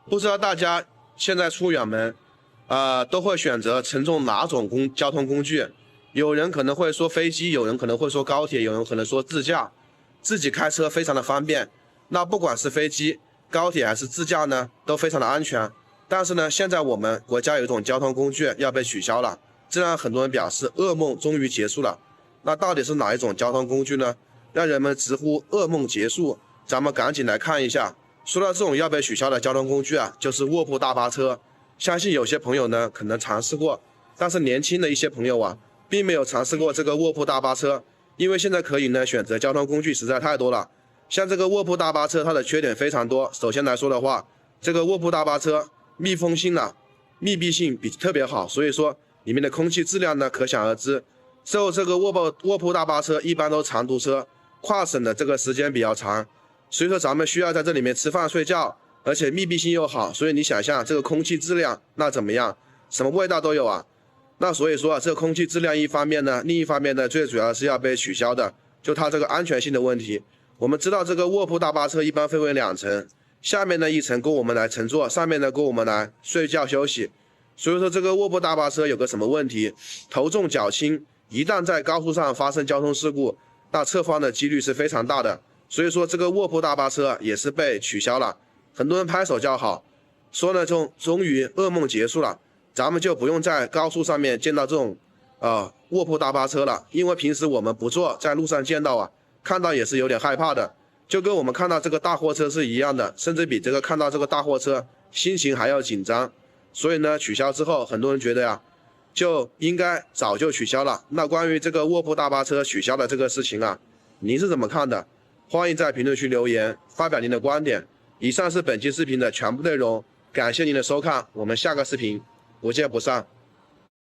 不知道大家现在出远门，都会选择乘坐哪种交通工具？有人可能会说飞机，有人可能会说高铁，有人可能说自驾，自己开车非常的方便。那不管是飞机、高铁还是自驾呢，都非常的安全。但是呢，现在我们国家有一种交通工具要被取消了，这让很多人表示噩梦终于结束了。那到底是哪一种交通工具呢？让人们直呼噩梦结束。咱们赶紧来看一下。说到这种要被取消的交通工具啊，就是卧铺大巴车。相信有些朋友呢可能尝试过，但是年轻的一些朋友啊，并没有尝试过这个卧铺大巴车，因为现在可以呢选择交通工具实在太多了。像这个卧铺大巴车，它的缺点非常多。首先来说的话，这个卧铺大巴车密封性密闭性特别好，所以说里面的空气质量呢可想而知。之后这个卧铺大巴车一般都长途车，跨省的这个时间比较长，所以说咱们需要在这里面吃饭睡觉，而且密闭性又好，所以你想象这个空气质量那怎么样？什么味道都有啊。那所以说啊，这个空气质量一方面呢，另一方面呢，最主要是要被取消的，就它这个安全性的问题。我们知道这个卧铺大巴车一般分为2层，下面呢一层供我们来乘坐，上面呢供我们来睡觉休息。所以说这个卧铺大巴车有个什么问题？头重脚轻，一旦在高速上发生交通事故，那侧方的几率是非常大的。所以说这个卧铺大巴车也是被取消了，很多人拍手叫好，说呢终于噩梦结束了，咱们就不用在高速上面见到这种卧铺大巴车了，因为平时我们不坐，在路上见到啊，看到也是有点害怕的，就跟我们看到这个大货车是一样的，甚至比这个看到这个大货车心情还要紧张。所以呢，取消之后，很多人觉得呀，就应该早就取消了。那关于这个卧铺大巴车取消的这个事情啊，您是怎么看的？欢迎在评论区留言，发表您的观点。以上是本期视频的全部内容，感谢您的收看，我们下个视频不见不散。